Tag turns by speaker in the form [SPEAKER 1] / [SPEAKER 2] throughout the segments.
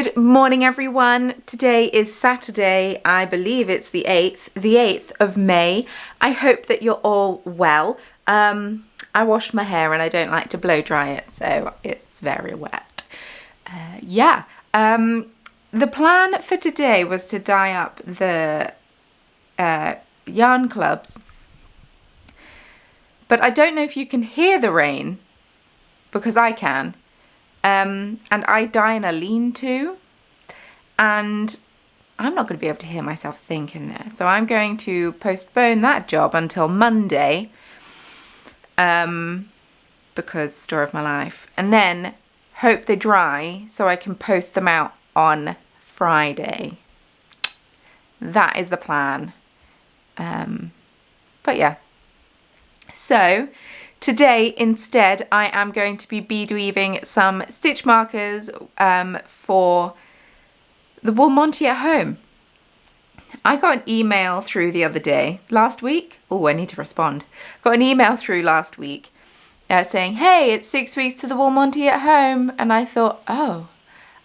[SPEAKER 1] Good morning, everyone. Today is Saturday. I believe it's the 8th of May. I hope that you're all well. I washed my hair and I don't like to blow dry it, so it's very wet. The plan for today was to dye up the yarn clubs, but I don't know if you can hear the rain, because I can. And I dye in a lean-to, and I'm not going to be able to hear myself think in there. So I'm going to postpone that job until Monday, because story of my life. And then hope they dry so I can post them out on Friday. That is the plan. But yeah. So today, instead, I am going to be bead weaving some stitch markers for the Wool Monty at home. I got an email through the other day, last week. Oh, I need to respond. Got an email through last week saying, hey, it's 6 weeks to the Wool Monty at home. And I thought, oh,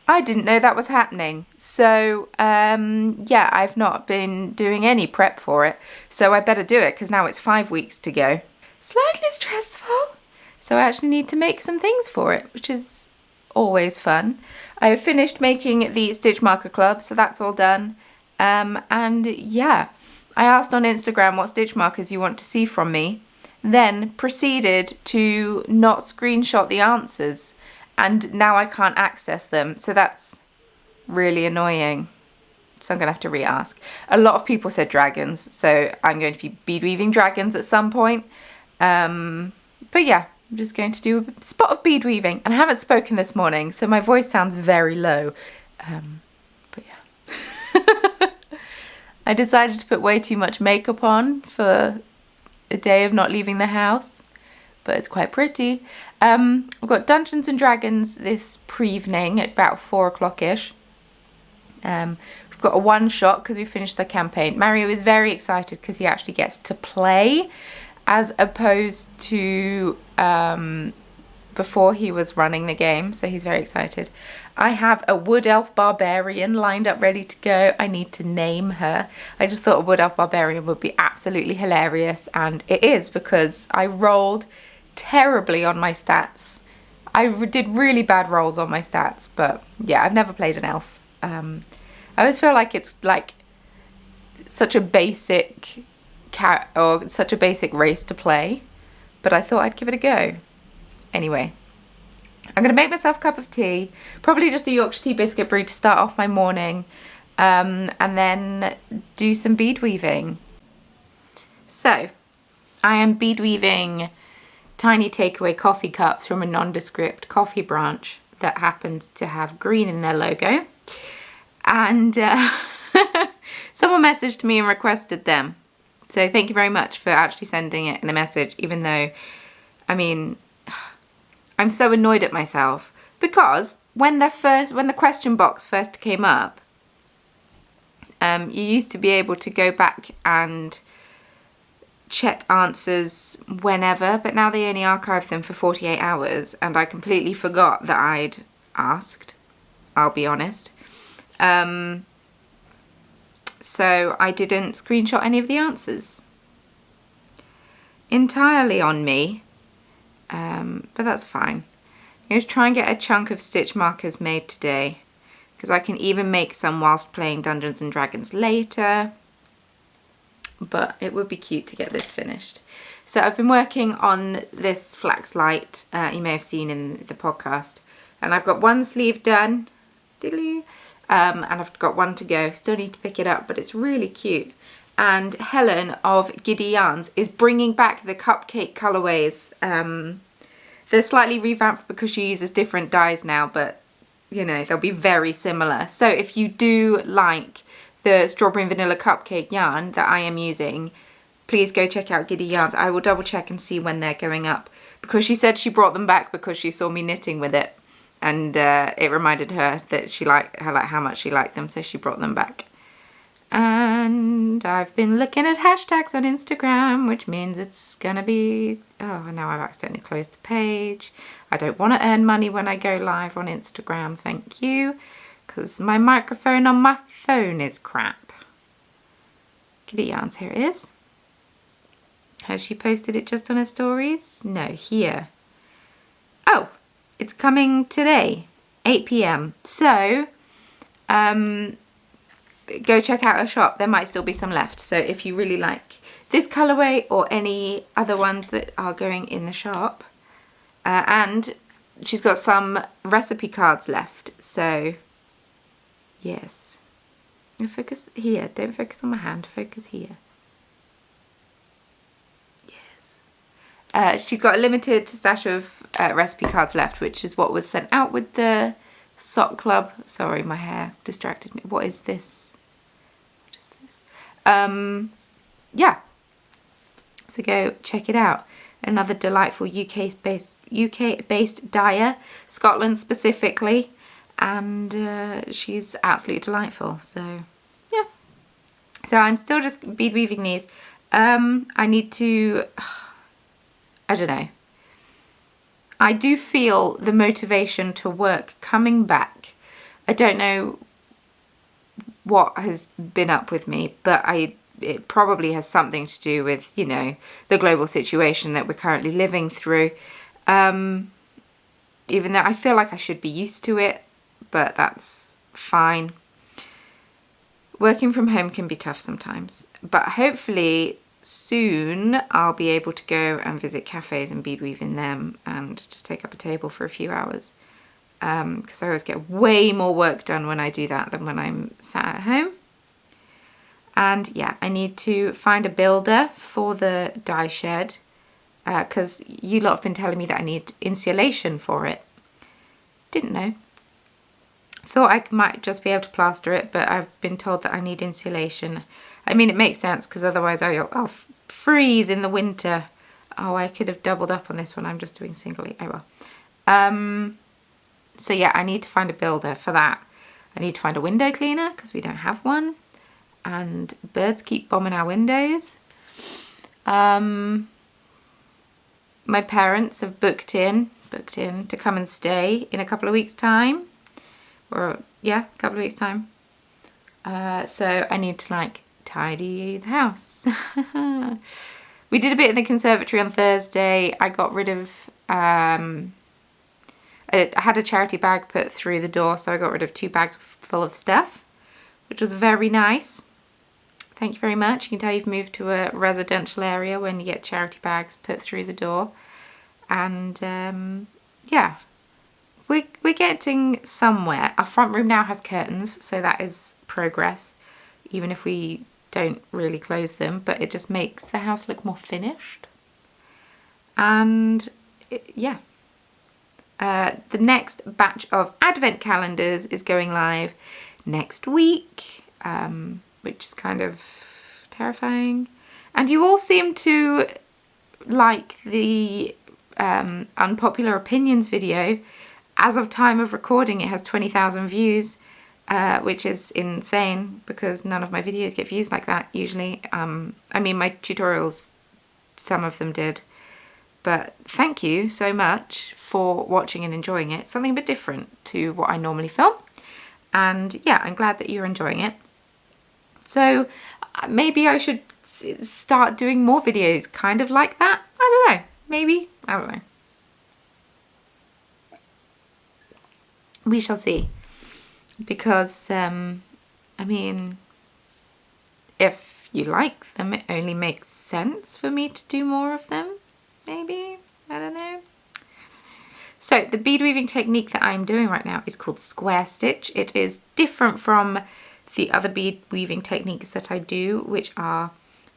[SPEAKER 1] I didn't know that was happening. So, yeah, I've not been doing any prep for it. So I better do it because now it's 5 weeks to go. Slightly stressful, so I actually need to make some things for it, which is always fun. I have finished making the stitch marker club, so that's all done. And yeah, I asked on Instagram what stitch markers you want to see from me, then proceeded to not screenshot the answers, and now I can't access them, so that's really annoying. So I'm going to have to re-ask. A lot of people said dragons, so I'm going to be bead weaving dragons at some point. But yeah, I'm just going to do a spot of bead weaving, and I haven't spoken this morning, so my voice sounds very low. But yeah. I decided to put way too much makeup on for a day of not leaving the house, but it's quite pretty. I've got Dungeons and Dragons this pre-evening at about 4 o'clock-ish. We've got a one-shot because we finished the campaign. Mario is very excited because he actually gets to play, as opposed to before he was running the game, so he's very excited. I have a wood elf barbarian lined up ready to go. I need to name her. I just thought a wood elf barbarian would be absolutely hilarious, and it is, because I rolled terribly on my stats. I did really bad rolls on my stats, but yeah, I've never played an elf. I always feel like it's like such a basic or such a basic race to play, but I thought I'd give it a go. Anyway, I'm going to make myself a cup of tea, probably just a Yorkshire tea biscuit brew to start off my morning, and then do some bead weaving. So, I am bead weaving tiny takeaway coffee cups from a nondescript coffee branch that happens to have green in their logo, and someone messaged me and requested them. So thank you very much for actually sending it in a message, even though, I mean, I'm so annoyed at myself, because when the question box first came up, you used to be able to go back and check answers whenever, but now they only archive them for 48 hours, and I completely forgot that I'd asked, I'll be honest. So I didn't screenshot any of the answers. Entirely on me, but that's fine. I'm going to try and get a chunk of stitch markers made today, because I can even make some whilst playing Dungeons and Dragons later. But it would be cute to get this finished. So I've been working on this flax light, you may have seen in the podcast, and I've got one sleeve done. Diddly. And I've got one to go. Still need to pick it up, but it's really cute. And Helen of Giddy Yarns is bringing back the cupcake colourways. They're slightly revamped because she uses different dyes now, but you know, they'll be very similar. So if you do like the strawberry and vanilla cupcake yarn that I am using, please go check out Giddy Yarns. I will double check and see when they're going up, because she said she brought them back because she saw me knitting with it. And it reminded her that how much she liked them, so she brought them back. And I've been looking at hashtags on Instagram, which means it's gonna be, oh, now I've accidentally closed the page. I don't want to earn money when I go live on Instagram, thank you. because my microphone on my phone is crap. Kitty Yarns, here it is. Has she posted it just on her stories? No, here. Oh, it's coming today, 8 p.m. So, go check out her shop. There might still be some left. So if you really like this colourway or any other ones that are going in the shop, and she's got some recipe cards left. So, yes. And focus here. Don't focus on my hand. Focus here. She's got a limited stash of recipe cards left, which is what was sent out with the sock club. Sorry, my hair distracted me. What is this? What is this? Yeah. So go check it out. Another delightful UK-based dyer, Scotland specifically, and she's absolutely delightful. So yeah. So I'm still just bead weaving these. I need to. I don't know. I do feel the motivation to work coming back. I don't know what has been up with me, but it probably has something to do with, you know, the global situation that we're currently living through. Even though I feel like I should be used to it, but that's fine. Working from home can be tough sometimes, but hopefully soon I'll be able to go and visit cafes and bead weave in them and just take up a table for a few hours, because I always get way more work done when I do that than when I'm sat at home. And yeah, I need to find a builder for the dye shed, because you lot have been telling me that I need insulation for it. Didn't know. Thought I might just be able to plaster it, but I've been told that I need insulation. I mean, it makes sense, because otherwise I'll freeze in the winter. Oh, I could have doubled up on this one. I'm just doing singly. Oh well. So yeah, I need to find a builder for that. I need to find a window cleaner, because we don't have one. And birds keep bombing our windows. My parents have booked in to come and stay in a couple of weeks' time. Or, yeah, a couple of weeks' time. So I need to, like, tidy the house. We did a bit in the conservatory on Thursday. I got rid of, I had a charity bag put through the door, so I got rid of 2 bags full of stuff, which was very nice. Thank you very much. You can tell you've moved to a residential area when you get charity bags put through the door. And yeah, we're getting somewhere. Our front room now has curtains, so that is progress, even if we don't really close them, but it just makes the house look more finished. And yeah, the next batch of advent calendars is going live next week, which is kind of terrifying. And you all seem to like the unpopular opinions video. As of time of recording, it has 20,000 views, which is insane, because none of my videos get views like that usually. I mean, my tutorials, some of them did, but thank you so much for watching and enjoying it. Something a bit different to what I normally film, and yeah, I'm glad that you're enjoying it. So maybe I should start doing more videos kind of like that. I don't know, maybe, I don't know. We shall see. Because, I mean, if you like them, it only makes sense for me to do more of them, maybe, I don't know. So the bead weaving technique that I'm doing right now is called square stitch. It is different from the other bead weaving techniques that I do, which are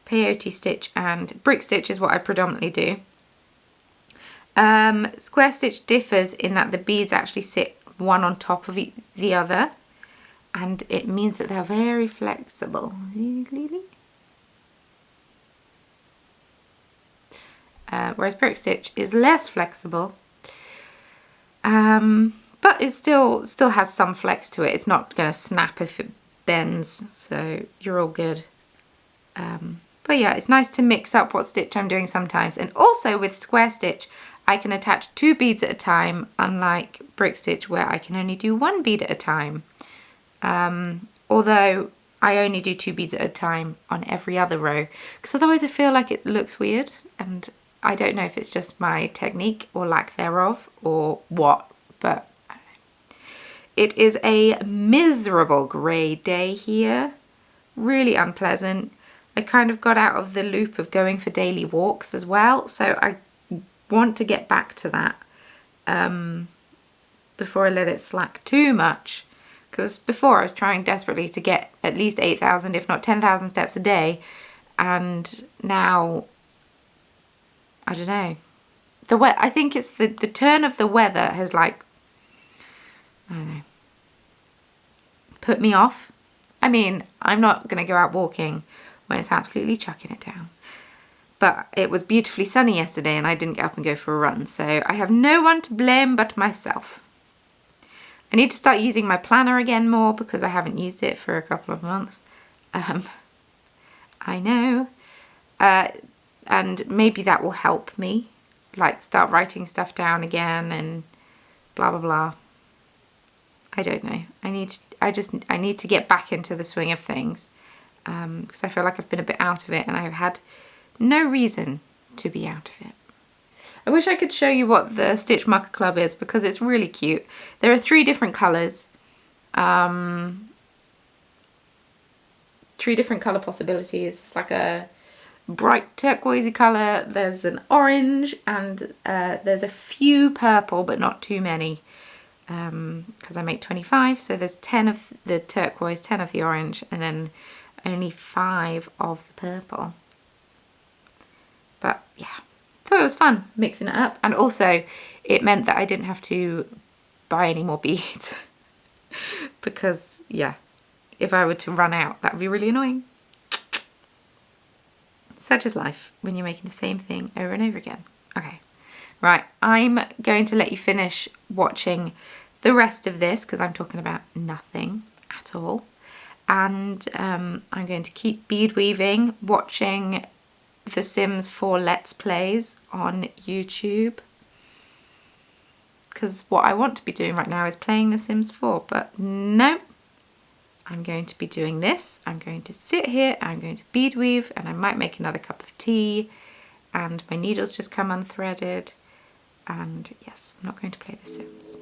[SPEAKER 1] peyote stitch and brick stitch is what I predominantly do. Square stitch differs in that the beads actually sit one on top of the other, and it means that they're very flexible. Whereas brick stitch is less flexible, but it still has some flex to it. It's not going to snap if it bends, so you're all good. But yeah, it's nice to mix up what stitch I'm doing sometimes. And also with square stitch, I can attach 2 beads at a time, unlike brick stitch where I can only do 1 bead at a time, Although I only do 2 beads at a time on every other row, because otherwise I feel like it looks weird, and I don't know if it's just my technique or lack thereof or what, but I don't know. It is a miserable grey day here, really unpleasant. I kind of got out of the loop of going for daily walks as well, so I want to get back to that before I let it slack too much. Because before I was trying desperately to get at least 8,000, if not 10,000 steps a day. And now, I don't know. I think it's the turn of the weather has, like, I don't know, put me off. I mean, I'm not going to go out walking when it's absolutely chucking it down. But it was beautifully sunny yesterday and I didn't get up and go for a run. So I have no one to blame but myself. I need to start using my planner again more because I haven't used it for a couple of months. I know. And maybe that will help me, like start writing stuff down again and blah, blah, blah. I don't know. I need to get back into the swing of things because I feel like I've been a bit out of it and I've had no reason to be out of it. I wish I could show you what the Stitch Marker Club is because it's really cute. There are 3 different colours. 3 different colour possibilities. It's like a bright turquoisey colour, there's an orange, and there's a few purple, but not too many. Because I make 25, so there's 10 of the turquoise, 10 of the orange, and then only 5 of the purple. But yeah. Thought it was fun mixing it up, and also it meant that I didn't have to buy any more beads because yeah, if I were to run out that would be really annoying. Such is life when you're making the same thing over and over again. Okay, right, I'm going to let you finish watching the rest of this because I'm talking about nothing at all, and I'm going to keep bead weaving, watching the Sims 4 Let's Plays on YouTube, because what I want to be doing right now is playing The Sims 4, but no, I'm going to be doing this. I'm going to sit here, I'm going to bead weave, and I might make another cup of tea, and my needles just come unthreaded, and yes, I'm not going to play The Sims.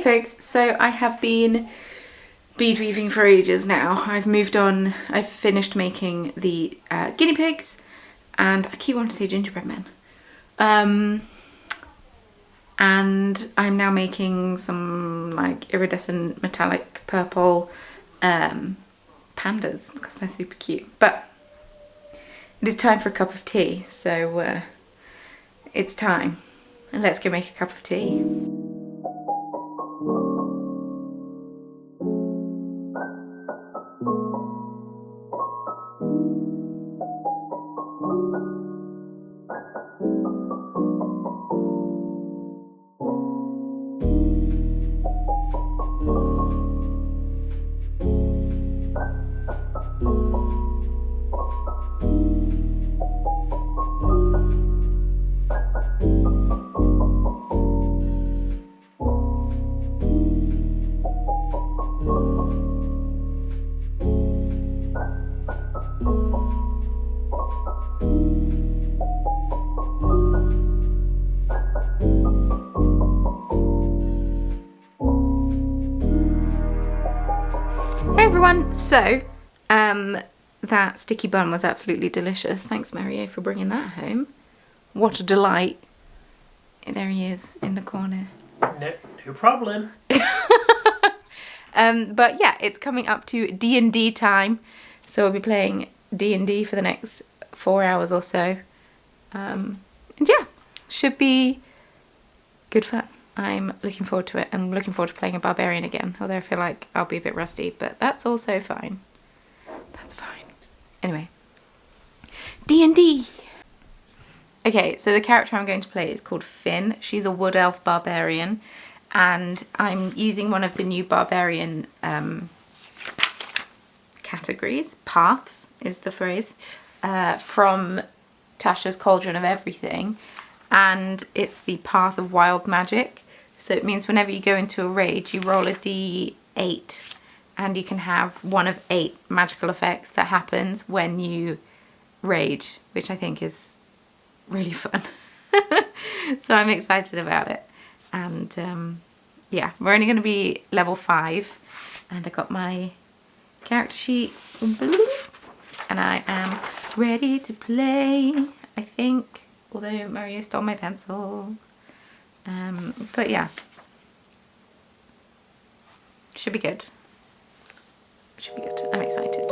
[SPEAKER 1] Folks, so I have been bead weaving for ages now. I've moved on. I've finished making the guinea pigs, and I keep wanting to say gingerbread men. And I'm now making some like iridescent metallic purple pandas because they're super cute. But it is time for a cup of tea, so it's time. And let's go make a cup of tea. everyone. So, that sticky bun was absolutely delicious. Thanks, Mario, for bringing that home. What a delight. There he is in the corner.
[SPEAKER 2] No problem.
[SPEAKER 1] But yeah, it's coming up to D&D time. So we'll be playing D&D for the next 4 hours or so. And yeah, should be good fun. I'm looking forward to it. I'm looking forward to playing a barbarian again, although I feel like I'll be a bit rusty, but that's also fine. That's fine. Anyway, D&D. Okay, so the character I'm going to play is called Finn. She's a wood elf barbarian, and I'm using one of the new barbarian categories. Paths is the phrase, from Tasha's Cauldron of Everything, and it's the Path of Wild Magic. So it means whenever you go into a raid, you roll a d8, and you can have one of 8 magical effects that happens when you rage, which I think is really fun. So I'm excited about it. And yeah, we're only going to be level 5, and I got my character sheet in blue, and I am ready to play, I think, although Mario stole my pencil. But yeah, should be good. Should be good. I'm excited.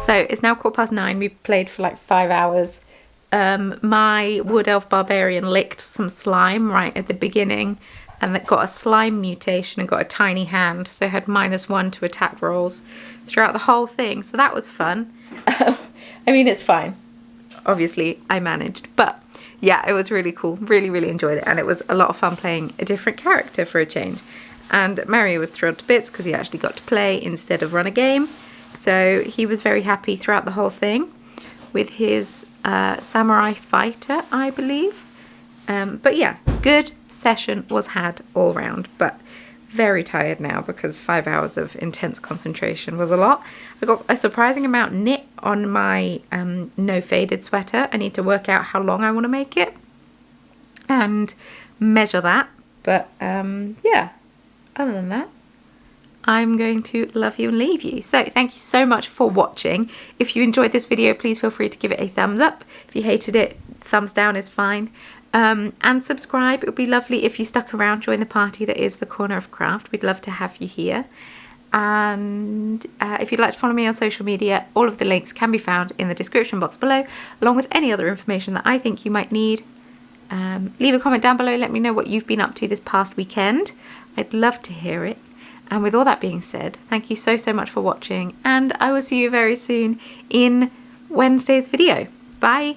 [SPEAKER 1] So it's now 9:15. We've played for like 5 hours. My wood elf barbarian licked some slime right at the beginning, and that got a slime mutation and got a tiny hand. So had -1 to attack rolls throughout the whole thing. So that was fun. I mean, it's fine. Obviously, I managed. But yeah, it was really cool. Really, really enjoyed it. And it was a lot of fun playing a different character for a change. And Mario was thrilled to bits because he actually got to play instead of run a game. So he was very happy throughout the whole thing with his samurai fighter, I believe. But yeah, good session was had all round, but very tired now because 5 hours of intense concentration was a lot. I got a surprising amount knit on my no faded sweater. I need to work out how long I want to make it and measure that. But yeah, other than that, I'm going to love you and leave you. So thank you so much for watching. If you enjoyed this video, please feel free to give it a thumbs up. If you hated it, thumbs down is fine. And subscribe. It would be lovely if you stuck around, join the party that is the Corner of Craft. We'd love to have you here. And if you'd like to follow me on social media, all of the links can be found in the description box below, along with any other information that I think you might need. Leave a comment down below. Let me know what you've been up to this past weekend. I'd love to hear it. And with all that being said, thank you so much for watching, and I will see you very soon in Wednesday's video. Bye!